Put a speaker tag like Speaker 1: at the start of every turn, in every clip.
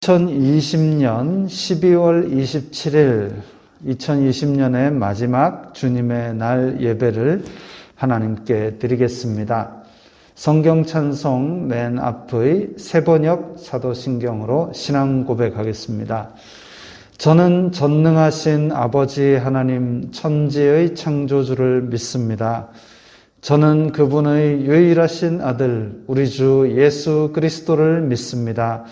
Speaker 1: 2020년 12월 27일 2020년의 마지막 주님의 날 예배를 하나님께 드리겠습니다. 성경 찬송 맨 앞의 세번역 사도신경으로 신앙 고백하겠습니다. 저는 전능하신 아버지 하나님 천지의 창조주를 믿습니다. 저는 그분의 유일하신 아들 우리 주 예수 그리스도를 믿습니다.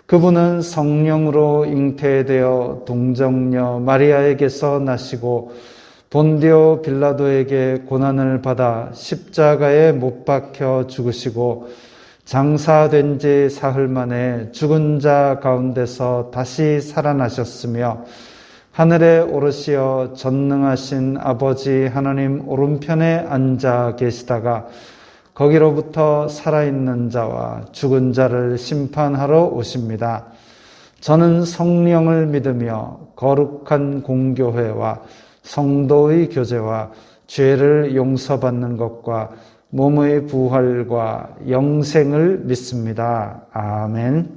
Speaker 1: 그분은 성령으로 잉태되어 동정녀 마리아에게서 나시고 본디오 빌라도에게 고난을 받아 십자가에 못 박혀 죽으시고 장사된 지 사흘 만에 죽은 자 가운데서 다시 살아나셨으며 하늘에 오르시어 전능하신 아버지 하나님 오른편에 앉아 계시다가 거기로부터 살아있는 자와 죽은 자를 심판하러 오십니다. 저는 성령을 믿으며 거룩한 공교회와 성도의 교제와 죄를 용서받는 것과 몸의 부활과 영생을 믿습니다. 아멘.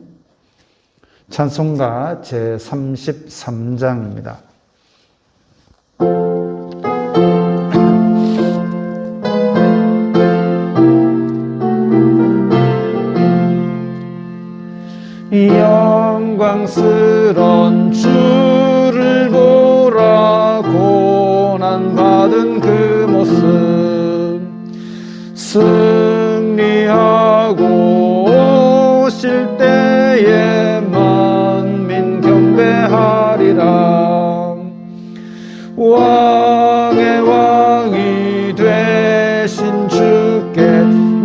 Speaker 1: 찬송가 제33장입니다. 영광스런 주를 보라. 고난받은 그 모습 승리하고 오실 때에 만민 경배하리라. 왕의 왕이 되신 주께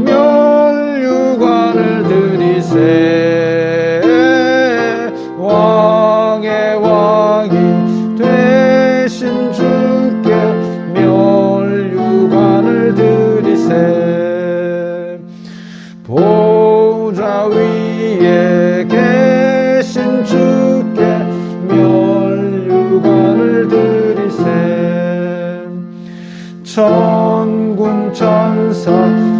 Speaker 1: 멸류관을 드리세. 왕의 왕이 되신 주께 멸류관을 드리세. 보좌 위에 계신 주께 멸류관을 드리세. 천군 천사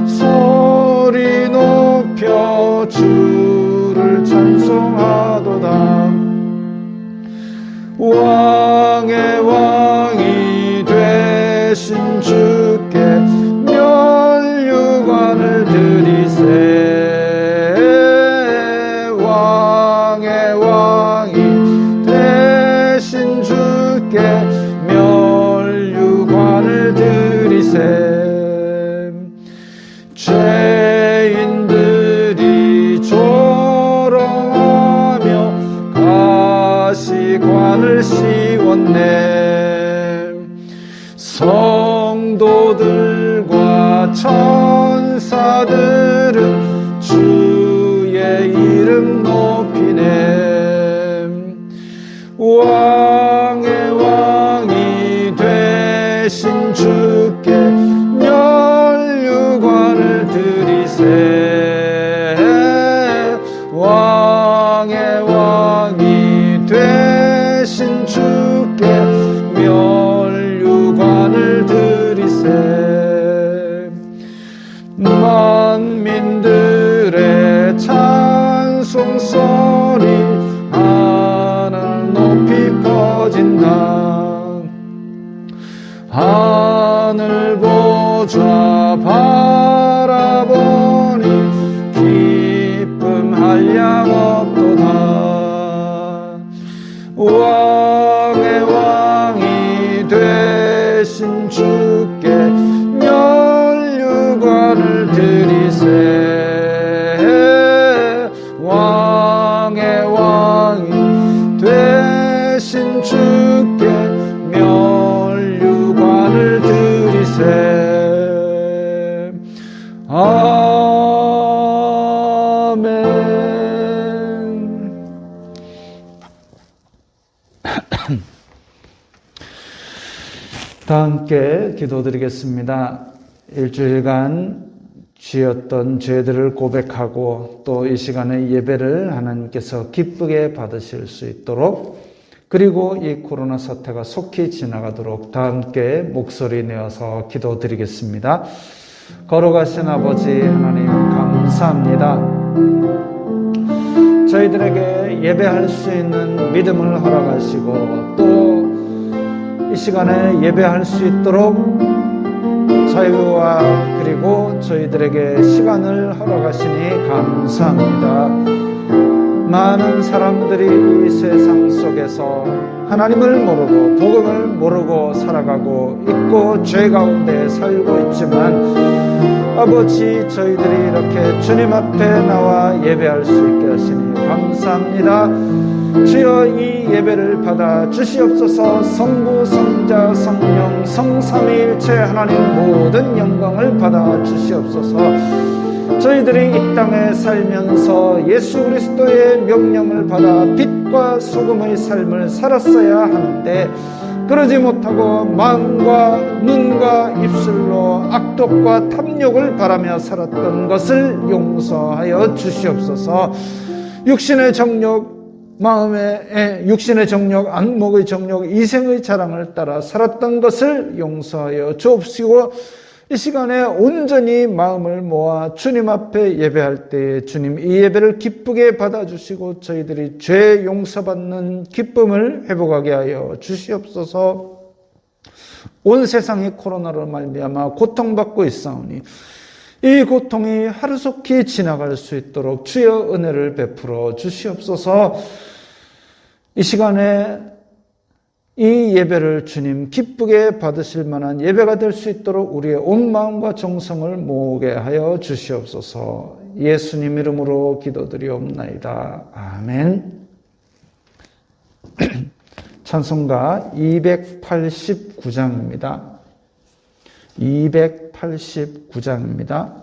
Speaker 1: 소리 높여 주를 찬송하도다. 왕의 왕이 되신 주께 멸류관을 드리세. 왕의 왕이 되신 주께 멸류관을 드리세. 죄인들이 조롱하며 가시관을 씌웠네. 성도들과 천사들은 주의 이름 높이네. 왕의 왕이 되신 주께 멸류관을 드리세. 왕의 왕이 되신 주께 멸류관을 드리세. 만민들의 찬송소리 하늘 높이 퍼진다. 하늘 보좌 바라보니 기쁨 한량 없도다. 왕의 왕이 되신 주께 멸류관을 드리세. 왕의 왕이 되신 주께 멸류관을 드리세. 아멘. 다 함께 기도드리겠습니다. 일주일간 지었던 죄들을 고백하고 또 이 시간에 예배를 하나님께서 기쁘게 받으실 수 있도록, 그리고 이 코로나 사태가 속히 지나가도록 다 함께 목소리 내어서 기도드리겠습니다. 걸어가신 아버지 하나님 감사합니다. 저희들에게 시간에 예배할 수 있는 믿음을 허락하시고 또 이 시간에 예배할 수 있도록 자유와 그리고 저희들에게 시간을 허락하시니 감사합니다. 많은 사람들이 이 세상 속에서 하나님을 모르고 복음을 모르고 살아가고 있고 죄 가운데 살고 있지만 아버지, 저희들이 이렇게 주님 앞에 나와 예배할 수 있게 하시니 감사합니다. 주여, 이 예배를 받아 주시옵소서. 성부, 성자, 성령, 성삼위일체 하나님 모든 영광을 받아 주시옵소서. 저희들이 이 땅에 살면서 예수 그리스도의 명령을 받아 빛과 소금의 삶을 살았어야 하는데 그러지 못하고 마음과 눈과 입술로 악독과 탐욕을 바라며 살았던 것을 용서하여 주시옵소서. 육신의 정욕, 마음의 육신의 정욕, 안목의 정욕, 이생의 자랑을 따라 살았던 것을 용서하여 주옵시고 이 시간에 온전히 마음을 모아 주님 앞에 예배할 때에 주님 이 예배를 기쁘게 받아주시고 저희들이 죄 용서받는 기쁨을 회복하게 하여 주시옵소서. 온 세상이 코로나로 말미암아 고통받고 있사오니 이 고통이 하루속히 지나갈 수 있도록 주여 은혜를 베풀어 주시옵소서. 이 시간에 이 예배를 주님 기쁘게 받으실 만한 예배가 될 수 있도록 우리의 온 마음과 정성을 모으게 하여 주시옵소서. 예수님 이름으로 기도드리옵나이다. 아멘. 찬송가 289장입니다. 289장입니다.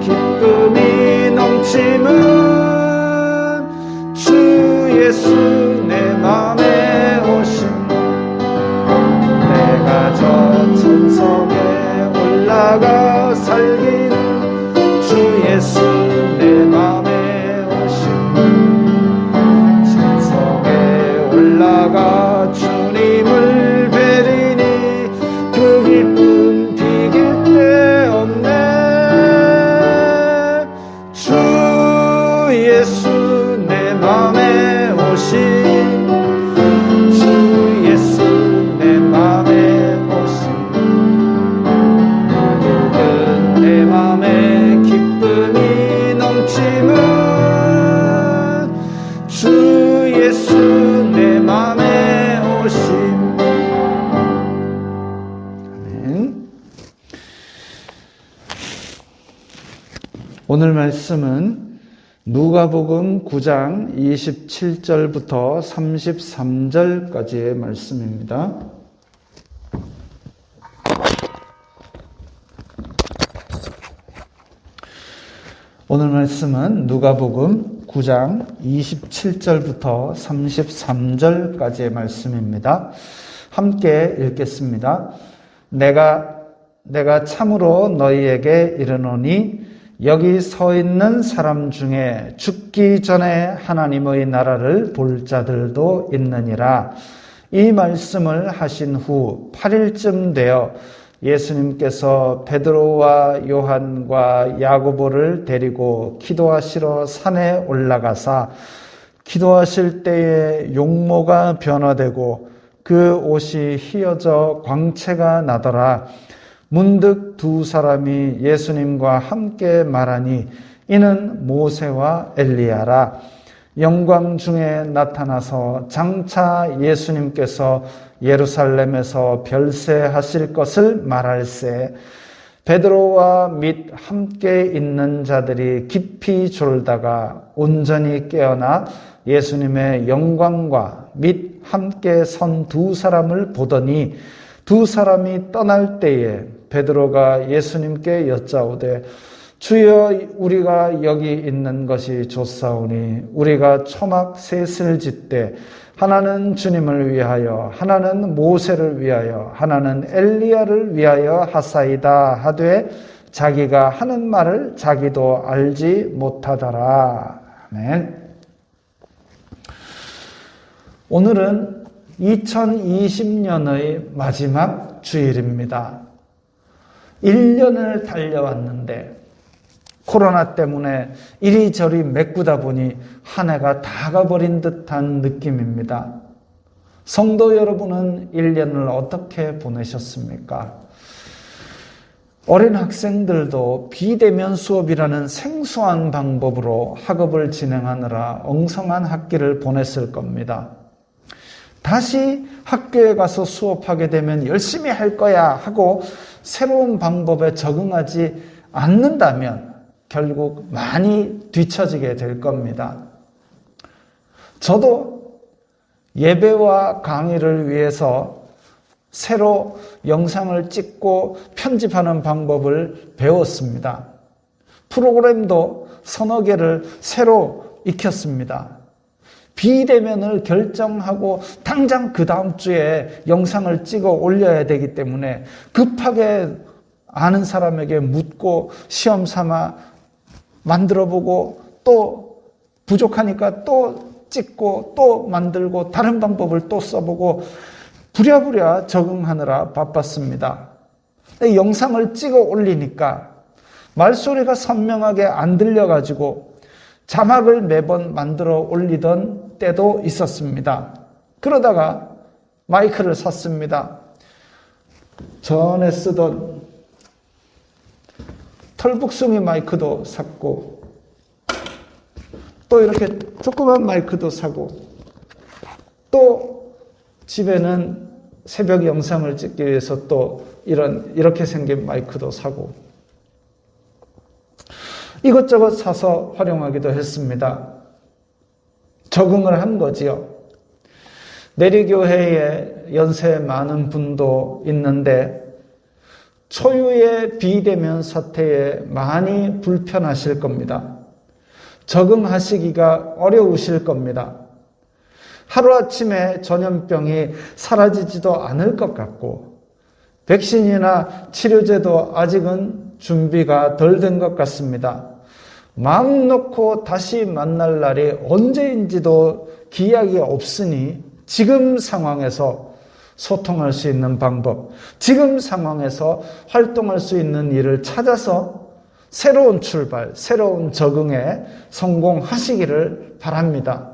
Speaker 2: 기쁨이 넘치는 주
Speaker 1: 오늘 말씀은 누가복음 9장 27절부터 33절까지의 말씀입니다. 오늘 말씀은 누가복음 9장 27절부터 33절까지의 말씀입니다. 함께 읽겠습니다. 내가 참으로 너희에게 이르노니 여기 서 있는 사람 중에 죽기 전에 하나님의 나라를 볼 자들도 있느니라. 이 말씀을 하신 후 8일쯤 되어 예수님께서 베드로와 요한과 야고보를 데리고 기도하시러 산에 올라가사 기도하실 때에 용모가 변화되고 그 옷이 휘어져 광채가 나더라. 문득 두 사람이 예수님과 함께 말하니 이는 모세와 엘리야라. 영광 중에 나타나서 장차 예수님께서 예루살렘에서 별세하실 것을 말할세. 베드로와 및 함께 있는 자들이 깊이 졸다가 온전히 깨어나 예수님의 영광과 및 함께 선 두 사람을 보더니 두 사람이 떠날 때에 베드로가 예수님께 여짜오되 주여 우리가 여기 있는 것이 좋사오니 우리가 초막 셋을 짓되 하나는 주님을 위하여 하나는 모세를 위하여 하나는 엘리야를 위하여 하사이다 하되 자기가 하는 말을 자기도 알지 못하더라. 아멘. 오늘은 2020년의 마지막 주일입니다. 1년을 달려왔는데 코로나 때문에 이리저리 메꾸다 보니 한 해가 다 가버린 듯한 느낌입니다. 성도 여러분은 1년을 어떻게 보내셨습니까? 어린 학생들도 비대면 수업이라는 생소한 방법으로 학업을 진행하느라 엉성한 학기를 보냈을 겁니다. 다시 학교에 가서 수업하게 되면 열심히 할 거야 하고 새로운 방법에 적응하지 않는다면 결국 많이 뒤처지게 될 겁니다. 저도 예배와 강의를 위해서 새로 영상을 찍고 편집하는 방법을 배웠습니다. 프로그램도 서너 개를 새로 익혔습니다. 비대면을 결정하고 당장 그 다음 주에 영상을 찍어 올려야 되기 때문에 급하게 아는 사람에게 묻고 시험 삼아 만들어보고 또 부족하니까 또 찍고 또 만들고 다른 방법을 또 써보고 부랴부랴 적응하느라 바빴습니다. 영상을 찍어 올리니까 말소리가 선명하게 안 들려가지고 자막을 매번 만들어 올리던 때도 있었습니다. 그러다가 마이크를 샀습니다. 전에 쓰던 털북숭이 마이크도 샀고 또 이렇게 조그만 마이크도 사고 또 집에는 새벽 영상을 찍기 위해서 또 이렇게 생긴 마이크도 사고 이것저것 사서 활용하기도 했습니다. 적응을 한 거지요. 내리교회에 연세 많은 분도 있는데 초유의 비대면 사태에 많이 불편하실 겁니다. 적응하시기가 어려우실 겁니다. 하루아침에 전염병이 사라지지도 않을 것 같고 백신이나 치료제도 아직은 준비가 덜 된 것 같습니다. 마음 놓고 다시 만날 날이 언제인지도 기약이 없으니 지금 상황에서 소통할 수 있는 방법, 지금 상황에서 활동할 수 있는 일을 찾아서 새로운 출발, 새로운 적응에 성공하시기를 바랍니다.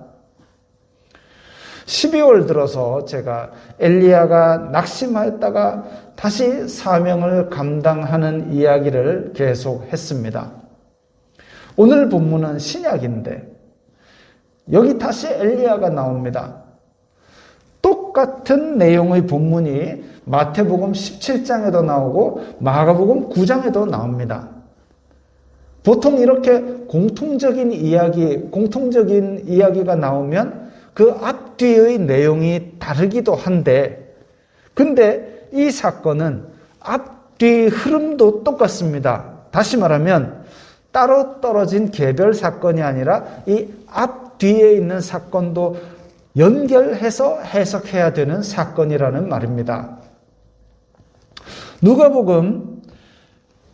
Speaker 1: 12월 들어서 제가 엘리야가 낙심하였다가 다시 사명을 감당하는 이야기를 계속 했습니다. 오늘 본문은 신약인데 여기 다시 엘리야가 나옵니다. 똑같은 내용의 본문이 마태복음 17장에도 나오고 마가복음 9장에도 나옵니다. 보통 이렇게 공통적인 이야기가 나오면 그 앞뒤의 내용이 다르기도 한데, 근데 이 사건은 앞뒤 흐름도 똑같습니다. 다시 말하면 따로 떨어진 개별 사건이 아니라 이 앞뒤에 있는 사건도 연결해서 해석해야 되는 사건이라는 말입니다. 누가복음,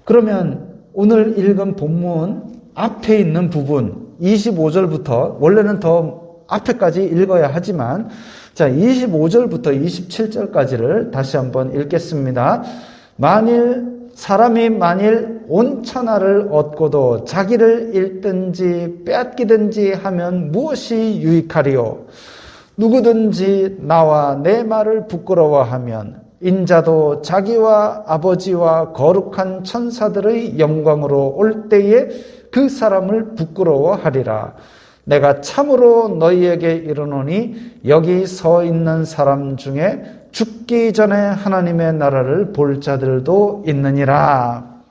Speaker 1: 그러면 오늘 읽은 본문 앞에 있는 부분 25절부터, 원래는 더 앞에까지 읽어야 하지만, 자, 25절부터 27절까지를 다시 한번 읽겠습니다. 사람이 만일 온 천하를 얻고도 자기를 잃든지 빼앗기든지 하면 무엇이 유익하리요? 누구든지 나와 내 말을 부끄러워하면 인자도 자기와 아버지와 거룩한 천사들의 영광으로 올 때에 그 사람을 부끄러워하리라. 내가 참으로 너희에게 이르노니 여기 서 있는 사람 중에 죽기 전에 하나님의 나라를 볼 자들도 있느니라.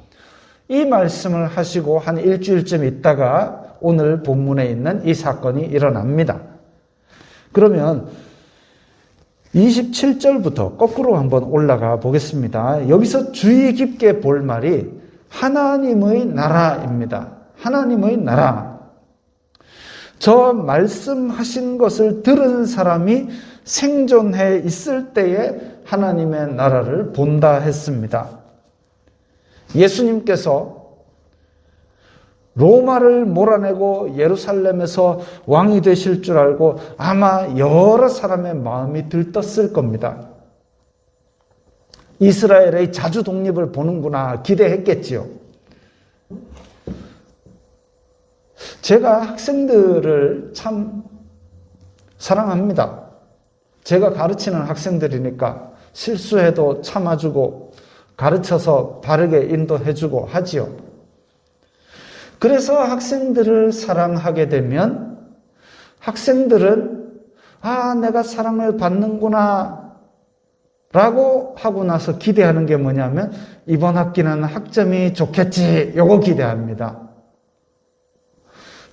Speaker 1: 이 말씀을 하시고 한 일주일쯤 있다가 오늘 본문에 있는 이 사건이 일어납니다. 그러면 27절부터 거꾸로 한번 올라가 보겠습니다. 여기서 주의 깊게 볼 말이 하나님의 나라입니다. 하나님의 나라. 저 말씀하신 것을 들은 사람이 생존해 있을 때에 하나님의 나라를 본다 했습니다. 예수님께서 로마를 몰아내고 예루살렘에서 왕이 되실 줄 알고 아마 여러 사람의 마음이 들떴을 겁니다. 이스라엘의 자주 독립을 보는구나 기대했겠지요. 제가 학생들을 참 사랑합니다. 제가 가르치는 학생들이니까 실수해도 참아주고 가르쳐서 바르게 인도해주고 하지요. 그래서 학생들을 사랑하게 되면 학생들은 내가 사랑을 받는구나 라고 하고 나서 기대하는 게 뭐냐면 이번 학기는 학점이 좋겠지, 요거 기대합니다.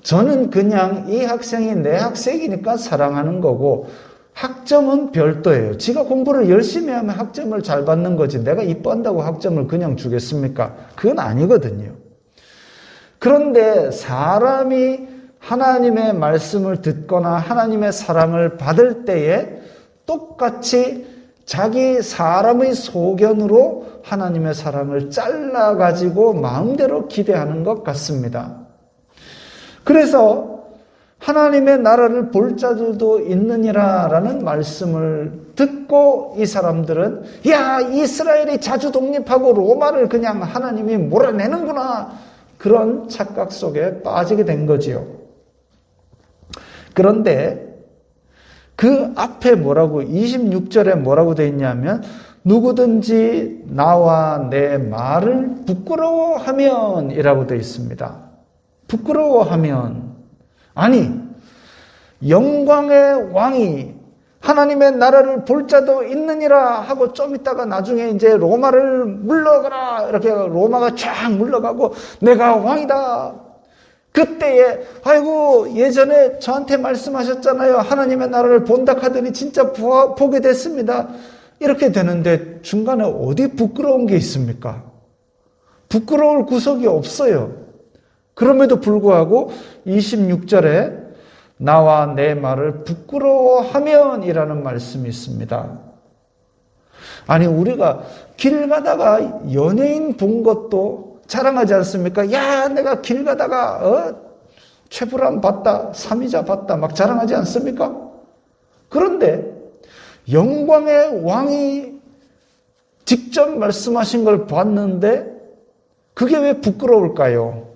Speaker 1: 저는 그냥 이 학생이 내 학생이니까 사랑하는 거고 학점은 별도예요. 지가 공부를 열심히 하면 학점을 잘 받는 거지 내가 이뻐한다고 학점을 그냥 주겠습니까? 그건 아니거든요. 그런데 사람이 하나님의 말씀을 듣거나 하나님의 사랑을 받을 때에 똑같이 자기 사람의 소견으로 하나님의 사랑을 잘라가지고 마음대로 기대하는 것 같습니다. 그래서 하나님의 나라를 볼 자들도 있느니라 라는 말씀을 듣고 이 사람들은 이스라엘이 자주 독립하고 로마를 그냥 하나님이 몰아내는구나, 그런 착각 속에 빠지게 된 거지요. 그런데 그 앞에 26절에 뭐라고 되어 있냐면 누구든지 나와 내 말을 부끄러워하면 이라고 되어 있습니다. 부끄러워하면, 아니 영광의 왕이 하나님의 나라를 볼 자도 있느니라 하고 좀 있다가 나중에 이제 로마를 물러가라 이렇게 로마가 쫙 물러가고 내가 왕이다. 그때에 예전에 저한테 말씀하셨잖아요. 하나님의 나라를 본다 하더니 진짜 보게 됐습니다. 이렇게 되는데 중간에 어디 부끄러운 게 있습니까? 부끄러울 구석이 없어요. 그럼에도 불구하고 26절에 나와 내 말을 부끄러워하면 이라는 말씀이 있습니다. 아니 우리가 길 가다가 연예인 본 것도 자랑하지 않습니까? 내가 길 가다가 최불암 봤다, 삼이자 봤다 막 자랑하지 않습니까? 그런데 영광의 왕이 직접 말씀하신 걸 봤는데 그게 왜 부끄러울까요?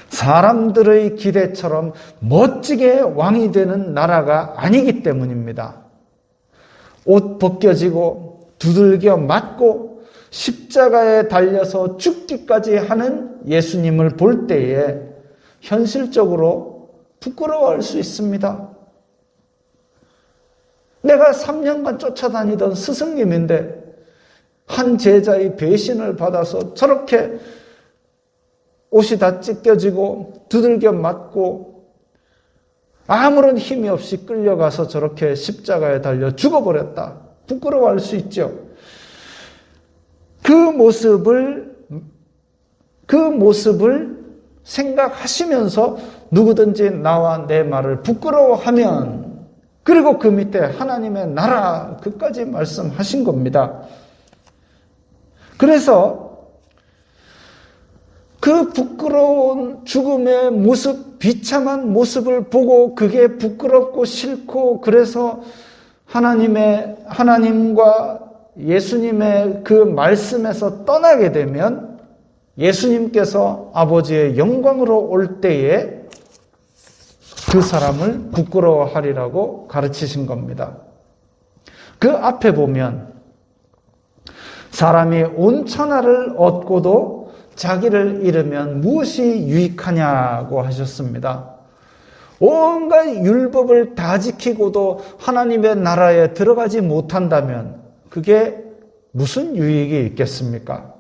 Speaker 1: 사람들의 기대처럼 멋지게 왕이 되는 나라가 아니기 때문입니다. 옷 벗겨지고 두들겨 맞고 십자가에 달려서 죽기까지 하는 예수님을 볼 때에 현실적으로 부끄러워할 수 있습니다. 내가 3년간 쫓아다니던 스승님인데 한 제자의 배신을 받아서 저렇게 옷이 다 찢겨지고 두들겨 맞고 아무런 힘이 없이 끌려가서 저렇게 십자가에 달려 죽어버렸다. 부끄러워할 수 있죠. 그 모습을 생각하시면서 누구든지 나와 내 말을 부끄러워하면, 그리고 그 밑에 하나님의 나라, 그까지 말씀하신 겁니다. 그래서 그 부끄러운 죽음의 모습, 비참한 모습을 보고 그게 부끄럽고 싫고, 그래서 하나님과 예수님의 그 말씀에서 떠나게 되면 예수님께서 아버지의 영광으로 올 때에 그 사람을 부끄러워하리라고 가르치신 겁니다. 그 앞에 보면 사람이 온 천하를 얻고도 자기를 잃으면 무엇이 유익하냐고 하셨습니다. 온갖 율법을 다 지키고도 하나님의 나라에 들어가지 못한다면 그게 무슨 유익이 있겠습니까?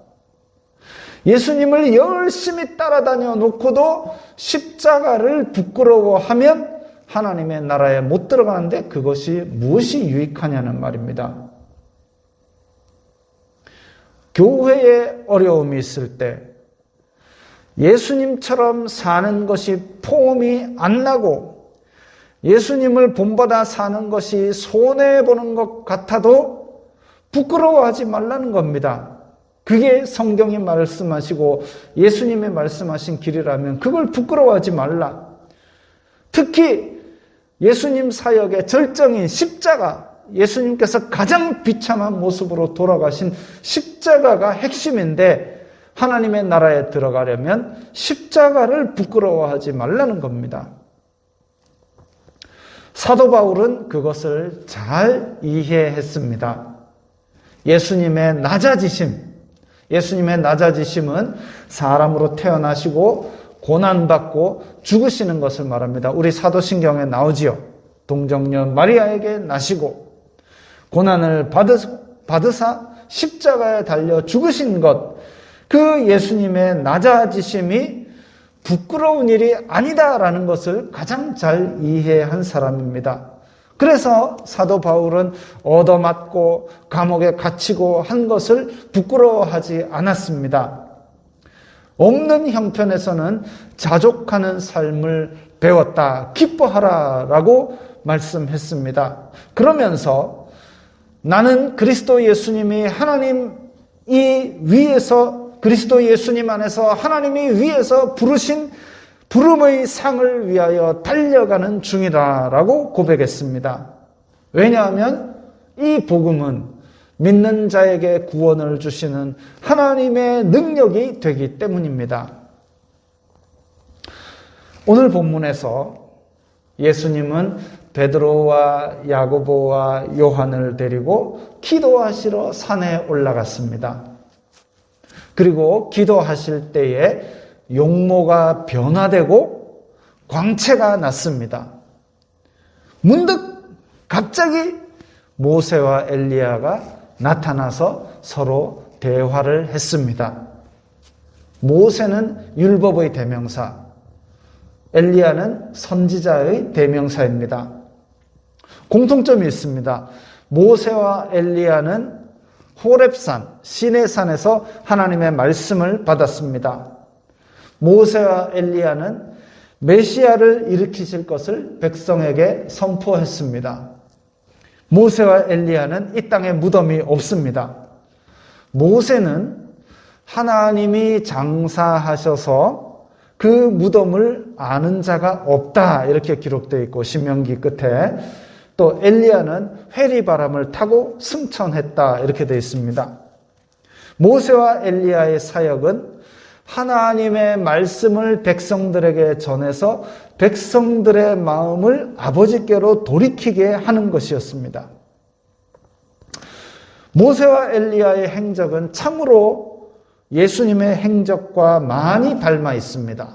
Speaker 1: 예수님을 열심히 따라다녀 놓고도 십자가를 부끄러워하면 하나님의 나라에 못 들어가는데 그것이 무엇이 유익하냐는 말입니다. 교회에 어려움이 있을 때 예수님처럼 사는 것이 포음이 안 나고 예수님을 본받아 사는 것이 손해보는 것 같아도 부끄러워하지 말라는 겁니다. 그게 성경이 말씀하시고 예수님이 말씀하신 길이라면 그걸 부끄러워하지 말라. 특히 예수님 사역의 절정인 십자가, 예수님께서 가장 비참한 모습으로 돌아가신 십자가가 핵심인데 하나님의 나라에 들어가려면 십자가를 부끄러워하지 말라는 겁니다. 사도 바울은 그것을 잘 이해했습니다. 예수님의 낮아지심은 사람으로 태어나시고 고난받고 죽으시는 것을 말합니다. 우리 사도신경에 나오지요. 동정녀 마리아에게 나시고 고난을 받으사 십자가에 달려 죽으신 것, 그 예수님의 낮아지심이 부끄러운 일이 아니다라는 것을 가장 잘 이해한 사람입니다. 그래서 사도 바울은 얻어맞고 감옥에 갇히고 한 것을 부끄러워하지 않았습니다. 없는 형편에서는 자족하는 삶을 배웠다. 기뻐하라라고 말씀했습니다. 그러면서 나는 그리스도 예수님이 그리스도 예수님 안에서 하나님이 위에서 부르신 부름의 상을 위하여 달려가는 중이다라고 고백했습니다. 왜냐하면 이 복음은 믿는 자에게 구원을 주시는 하나님의 능력이 되기 때문입니다. 오늘 본문에서 예수님은 베드로와 야고보와 요한을 데리고 기도하시러 산에 올라갔습니다. 그리고 기도하실 때에 용모가 변화되고 광채가 났습니다. 문득 갑자기 모세와 엘리야가 나타나서 서로 대화를 했습니다. 모세는 율법의 대명사, 엘리야는 선지자의 대명사입니다. 공통점이 있습니다. 모세와 엘리야는 호렙산, 시내산에서 하나님의 말씀을 받았습니다. 모세와 엘리야는 메시아를 일으키실 것을 백성에게 선포했습니다. 모세와 엘리야는 이 땅에 무덤이 없습니다. 모세는 하나님이 장사하셔서 그 무덤을 아는 자가 없다 이렇게 기록되어 있고 신명기 끝에, 또 엘리야는 회리바람을 타고 승천했다 이렇게 되어 있습니다. 모세와 엘리야의 사역은 하나님의 말씀을 백성들에게 전해서 백성들의 마음을 아버지께로 돌이키게 하는 것이었습니다. 모세와 엘리야의 행적은 참으로 예수님의 행적과 많이 닮아 있습니다.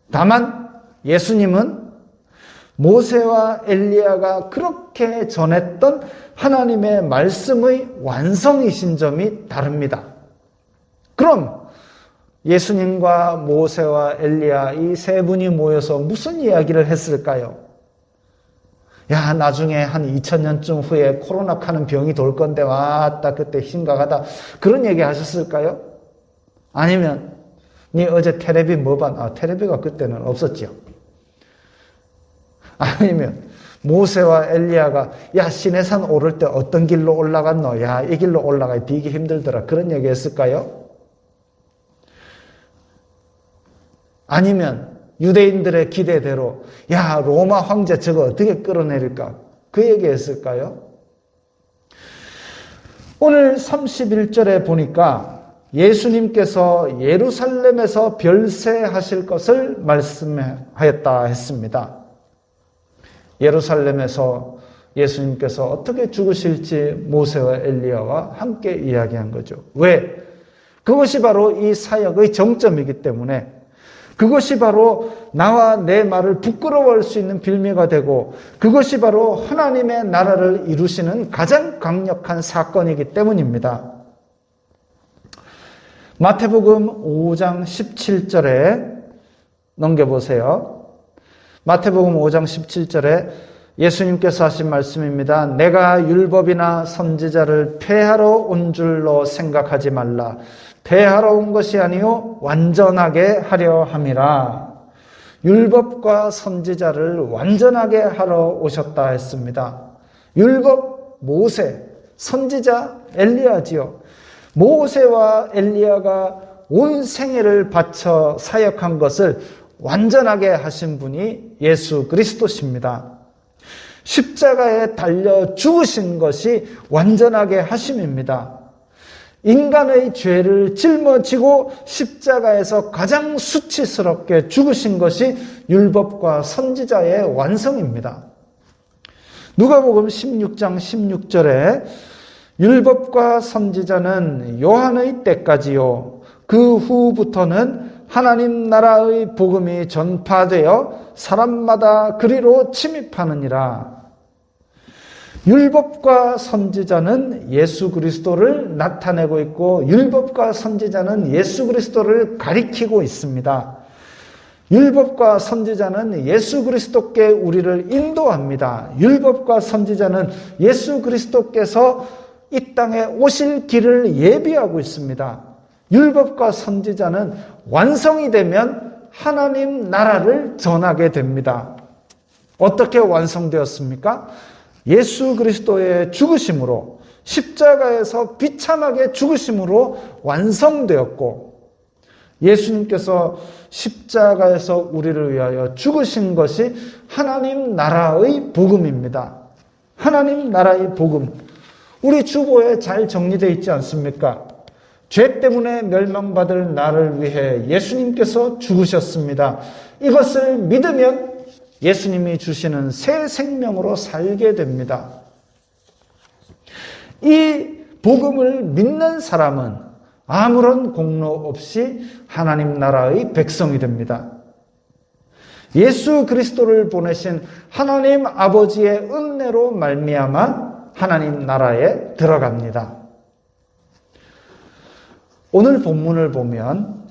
Speaker 1: 다만 예수님은 모세와 엘리야가 그렇게 전했던 하나님의 말씀의 완성이신 점이 다릅니다. 그럼 예수님과 모세와 엘리야 이 세 분이 모여서 무슨 이야기를 했을까요? 야, 나중에 한 2000년쯤 후에 코로나 카는 병이 돌 건데 왔다 그때 심각하다 그런 얘기 하셨을까요? 아니면 니 어제 텔레비 뭐 봤? 텔레비가 그때는 없었지요. 아니면 모세와 엘리야가 야, 시내산 오를 때 어떤 길로 올라갔노? 야, 이 길로 올라가야 되게 힘들더라. 그런 얘기 했을까요? 아니면 유대인들의 기대대로 야, 로마 황제 저거 어떻게 끌어내릴까? 그 얘기 했을까요? 오늘 31절에 보니까 예수님께서 예루살렘에서 별세하실 것을 말씀하였다 했습니다. 예루살렘에서 예수님께서 어떻게 죽으실지 모세와 엘리야와 함께 이야기한 거죠. 왜? 그것이 바로 이 사역의 정점이기 때문에, 그것이 바로 나와 내 말을 부끄러워할 수 있는 빌미가 되고, 그것이 바로 하나님의 나라를 이루시는 가장 강력한 사건이기 때문입니다. 마태복음 5장 17절에 넘겨보세요. 마태복음 5장 17절에 예수님께서 하신 말씀입니다. 내가 율법이나 선지자를 폐하러 온 줄로 생각하지 말라. 폐하러 온 것이 아니요 완전하게 하려 함이라. 율법과 선지자를 완전하게 하러 오셨다 했습니다. 율법 모세, 선지자 엘리야지요. 모세와 엘리야가 온 생애를 바쳐 사역한 것을 완전하게 하신 분이 예수 그리스도십니다. 십자가에 달려 죽으신 것이 완전하게 하심입니다. 인간의 죄를 짊어지고 십자가에서 가장 수치스럽게 죽으신 것이 율법과 선지자의 완성입니다. 누가복음 16장 16절에 율법과 선지자는 요한의 때까지요 그 후부터는 하나님 나라의 복음이 전파되어 사람마다 그리로 침입하느니라. 율법과 선지자는 예수 그리스도를 나타내고 있고, 율법과 선지자는 예수 그리스도를 가리키고 있습니다. 율법과 선지자는 예수 그리스도께 우리를 인도합니다. 율법과 선지자는 예수 그리스도께서 이 땅에 오실 길을 예비하고 있습니다. 율법과 선지자는 완성이 되면 하나님 나라를 전하게 됩니다. 어떻게 완성되었습니까? 예수 그리스도의 죽으심으로, 십자가에서 비참하게 죽으심으로 완성되었고, 예수님께서 십자가에서 우리를 위하여 죽으신 것이 하나님 나라의 복음입니다. 하나님 나라의 복음. 우리 주보에 잘 정리되어 있지 않습니까? 죄 때문에 멸망받을 나를 위해 예수님께서 죽으셨습니다. 이것을 믿으면 예수님이 주시는 새 생명으로 살게 됩니다. 이 복음을 믿는 사람은 아무런 공로 없이 하나님 나라의 백성이 됩니다. 예수 그리스도를 보내신 하나님 아버지의 은혜로 말미암아 하나님 나라에 들어갑니다. 오늘 본문을 보면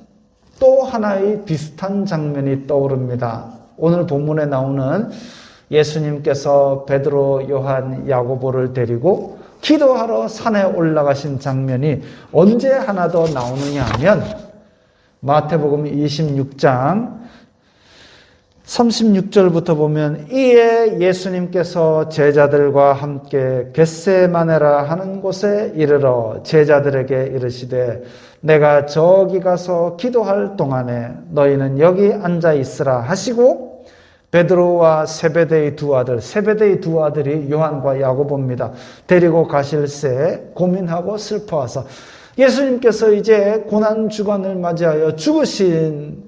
Speaker 1: 또 하나의 비슷한 장면이 떠오릅니다. 오늘 본문에 나오는 예수님께서 베드로, 요한, 야고보를 데리고 기도하러 산에 올라가신 장면이 언제 하나 더 나오느냐 하면 마태복음 26장 36절부터 보면 이에 예수님께서 제자들과 함께 겟세마네라 하는 곳에 이르러 제자들에게 이르시되 내가 저기 가서 기도할 동안에 너희는 여기 앉아 있으라 하시고 베드로와 세베대의 두 아들, 세베대의 두 아들이 요한과 야고보입니다. 데리고 가실새 고민하고 슬퍼하사 예수님께서 이제 고난주간을 맞이하여 죽으실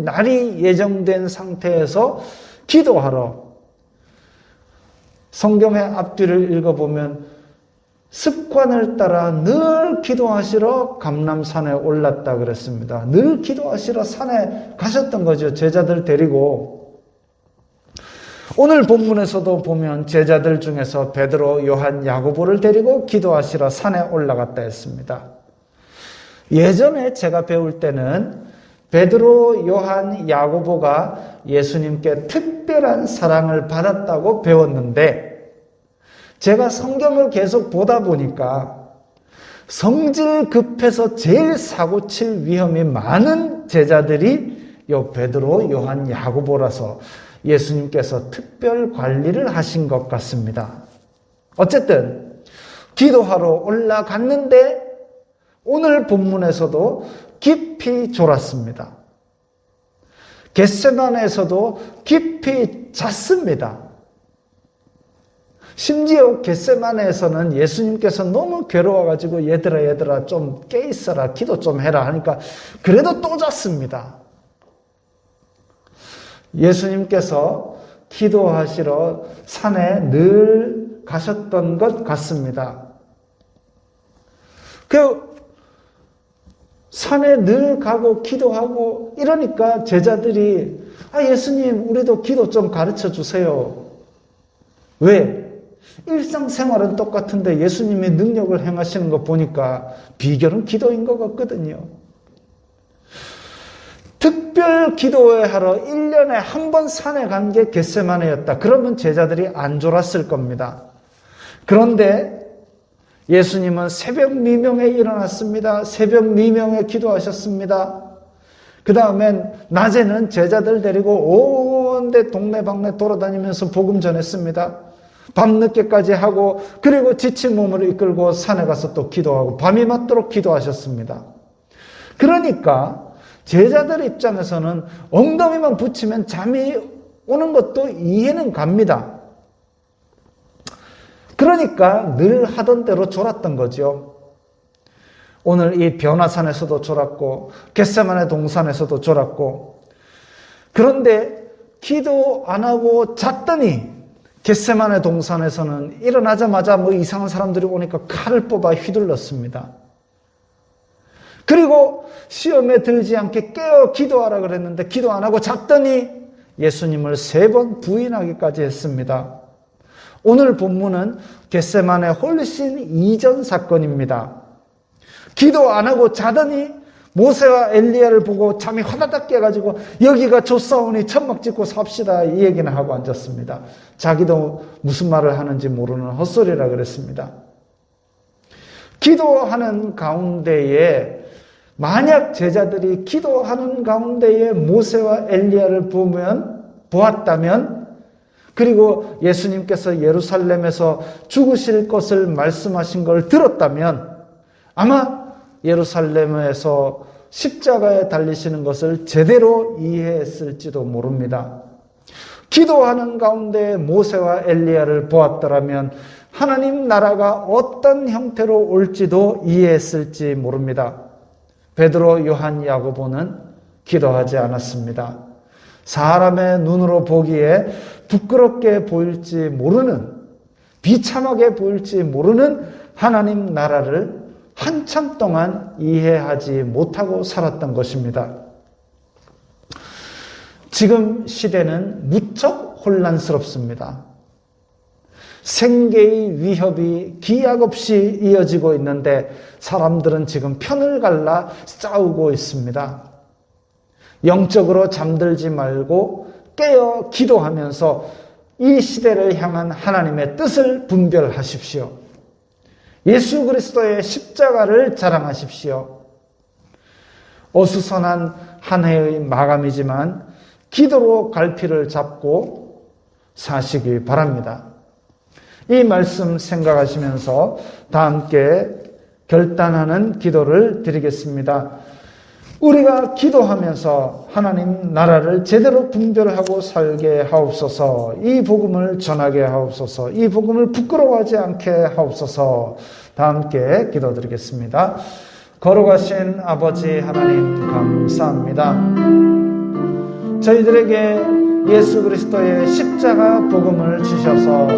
Speaker 1: 날이 예정된 상태에서 기도하러 성경의 앞뒤를 읽어보면 습관을 따라 늘 기도하시러 감람산에 올랐다 그랬습니다. 늘 기도하시러 산에 가셨던 거죠. 제자들 데리고. 오늘 본문에서도 보면 제자들 중에서 베드로, 요한, 야고보를 데리고 기도하시러 산에 올라갔다 했습니다. 예전에 제가 배울 때는 베드로, 요한, 야고보가 예수님께 특별한 사랑을 받았다고 배웠는데 제가 성경을 계속 보다 보니까 성질 급해서 제일 사고칠 위험이 많은 제자들이 요 베드로, 요한, 야고보라서 예수님께서 특별 관리를 하신 것 같습니다. 어쨌든 기도하러 올라갔는데 오늘 본문에서도 깊이 졸았습니다. 겟세마네에서도 깊이 잤습니다. 심지어 겟세마네에서는 예수님께서 너무 괴로워가지고 얘들아 좀 깨있어라, 기도 좀 해라 하니까 그래도 또 잤습니다. 예수님께서 기도하시러 산에 늘 가셨던 것 같습니다. 산에 늘 가고 기도하고 이러니까 제자들이 예수님 우리도 기도 좀 가르쳐 주세요. 왜? 일상생활은 똑같은데 예수님이 능력을 행하시는 거 보니까 비결은 기도인 것 같거든요. 특별 기도회 하러 1년에 한 번 산에 간 게 겟세마네였다. 그러면 제자들이 안 졸았을 겁니다. 그런데 예수님은 새벽 미명에 일어났습니다. 새벽 미명에 기도하셨습니다. 그 다음엔 낮에는 제자들 데리고 온데 동네방네 돌아다니면서 복음 전했습니다. 밤늦게까지 하고 그리고 지친 몸을 이끌고 산에 가서 또 기도하고 밤이 맞도록 기도하셨습니다. 그러니까 제자들 입장에서는 엉덩이만 붙이면 잠이 오는 것도 이해는 갑니다. 그러니까 늘 하던 대로 졸았던 거죠. 오늘 이 변화산에서도 졸았고 겟세마네 동산에서도 졸았고 그런데 기도 안 하고 잤더니 겟세마네 동산에서는 일어나자마자 이상한 사람들이 오니까 칼을 뽑아 휘둘렀습니다. 그리고 시험에 들지 않게 깨어 기도하라 그랬는데 기도 안 하고 잤더니 예수님을 3번 부인하기까지 했습니다. 오늘 본문은 겟세마네 훨씬 이전 사건입니다. 기도 안 하고 자더니 모세와 엘리야를 보고 잠이 화다닥 깨가지고 여기가 좋사오니 천막 짓고 삽시다 이 얘기는 하고 앉았습니다. 자기도 무슨 말을 하는지 모르는 헛소리라 그랬습니다. 기도하는 가운데에 만약 제자들이 기도하는 가운데에 모세와 엘리야를 보았다면 그리고 예수님께서 예루살렘에서 죽으실 것을 말씀하신 걸 들었다면 아마 예루살렘에서 십자가에 달리시는 것을 제대로 이해했을지도 모릅니다. 기도하는 가운데 모세와 엘리야를 보았더라면 하나님 나라가 어떤 형태로 올지도 이해했을지 모릅니다. 베드로, 요한, 야고보는 기도하지 않았습니다. 사람의 눈으로 보기에 부끄럽게 보일지 모르는, 비참하게 보일지 모르는 하나님 나라를 한참 동안 이해하지 못하고 살았던 것입니다. 지금 시대는 무척 혼란스럽습니다. 생계의 위협이 기약 없이 이어지고 있는데 사람들은 지금 편을 갈라 싸우고 있습니다. 영적으로 잠들지 말고 깨어 기도하면서 이 시대를 향한 하나님의 뜻을 분별하십시오. 예수 그리스도의 십자가를 자랑하십시오. 어수선한 한 해의 마감이지만 기도로 갈피를 잡고 사시기 바랍니다. 이 말씀 생각하시면서 다 함께 결단하는 기도를 드리겠습니다. 우리가 기도하면서 하나님 나라를 제대로 분별하고 살게 하옵소서. 이 복음을 전하게 하옵소서. 이 복음을 부끄러워하지 않게 하옵소서. 다 함께 기도드리겠습니다. 거룩하신 아버지 하나님 감사합니다. 저희들에게 예수 그리스도의 십자가 복음을 주셔서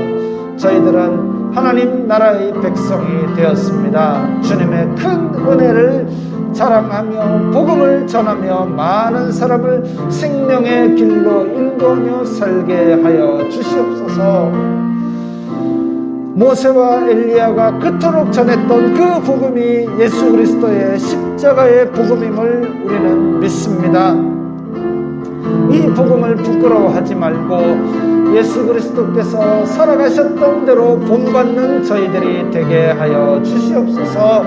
Speaker 1: 저희들은 하나님 나라의 백성이 되었습니다. 주님의 큰 은혜를 자랑하며 복음을 전하며 많은 사람을 생명의 길로 인도하며 살게 하여 주시옵소서. 모세와 엘리야가 그토록 전했던 그 복음이 예수 그리스도의 십자가의 복음임을 우리는 믿습니다. 이 복음을 부끄러워하지 말고 예수 그리스도께서 살아가셨던 대로 본받는 저희들이 되게 하여 주시옵소서.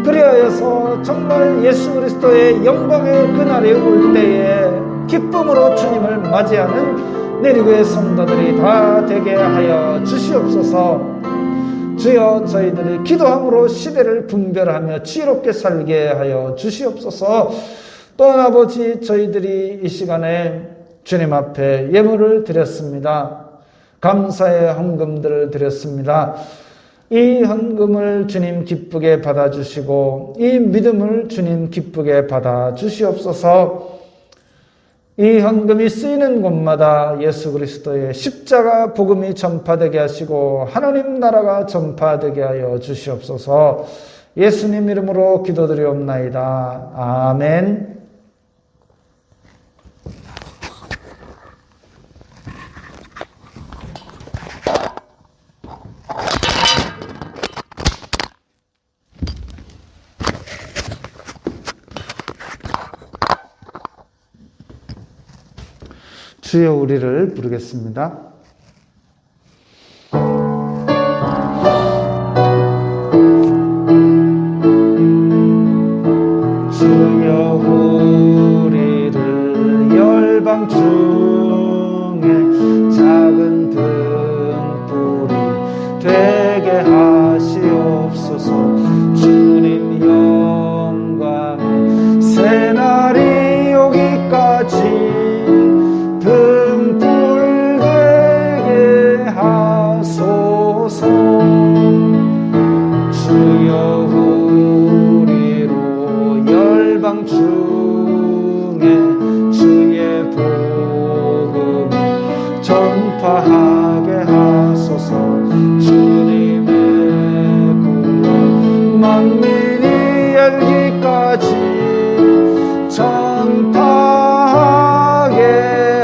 Speaker 1: 그리하여서 정말 예수 그리스도의 영광의 그날이 올 때에 기쁨으로 주님을 맞이하는 내리교의 성도들이 다 되게 하여 주시옵소서. 주여, 저희들이 기도함으로 시대를 분별하며 지혜롭게 살게 하여 주시옵소서. 또한 아버지, 저희들이 이 시간에 주님 앞에 예물을 드렸습니다. 감사의 헌금들을 드렸습니다. 이 헌금을 주님 기쁘게 받아주시고 이 믿음을 주님 기쁘게 받아주시옵소서. 이 헌금이 쓰이는 곳마다 예수 그리스도의 십자가 복음이 전파되게 하시고 하나님 나라가 전파되게 하여 주시옵소서. 예수님 이름으로 기도드리옵나이다. 아멘. 주여, 우리를 부르겠습니다. 주여, 우리를 열방 중에 작은 등불이 되게 하시옵소서. 주님 영광의 새날이 오기까지 등불 되게 하소서. 주여, 우리로 열방 중에 주의 복음 전파하게 하소서. 주님의 구원 만민이 알기까지 전파하게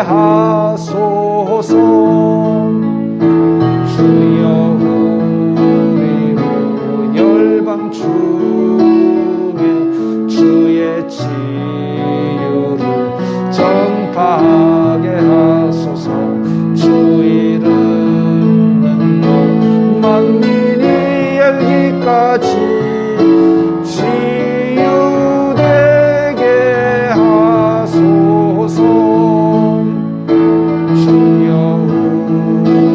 Speaker 1: 하소서. 주여, 우리로 열방 중에 주의 치유를 전파하게 하소서. 주 이름 능력 만민이 알기까지 치유되게 하소서. 주여,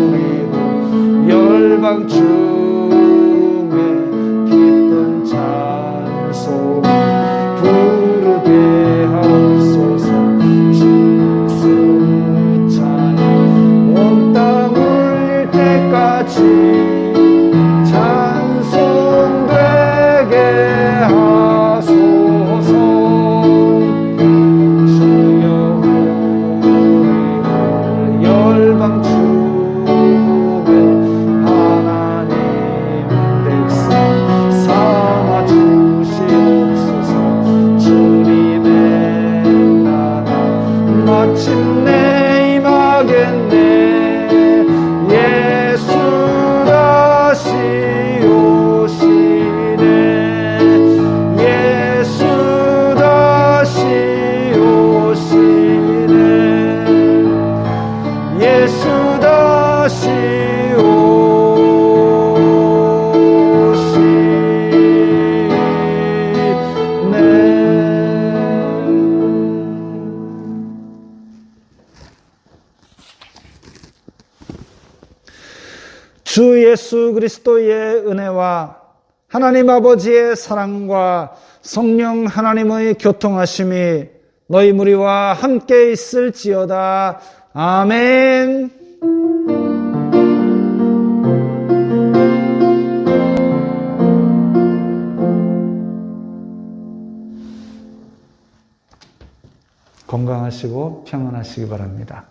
Speaker 1: 우리로 열방 중에 기쁜 찬송 부르게 하옵소서. 주스 찬양 온 땅 울릴 때까지 찬송되게 하소서. 주여, 우리를 열방 중에 하나님 백성 삼아 주시옵소서. 주님의 나라 마침내 임하겠네. 예수 다시 오시네. 예수 다시 오시네. 예수 다시 오시네. 주 예수 그리스도의 은혜와 하나님 아버지의 사랑과 성령 하나님의 교통하심이 너희 무리와 함께 있을지어다. 아멘. 건강하시고 평안하시기 바랍니다.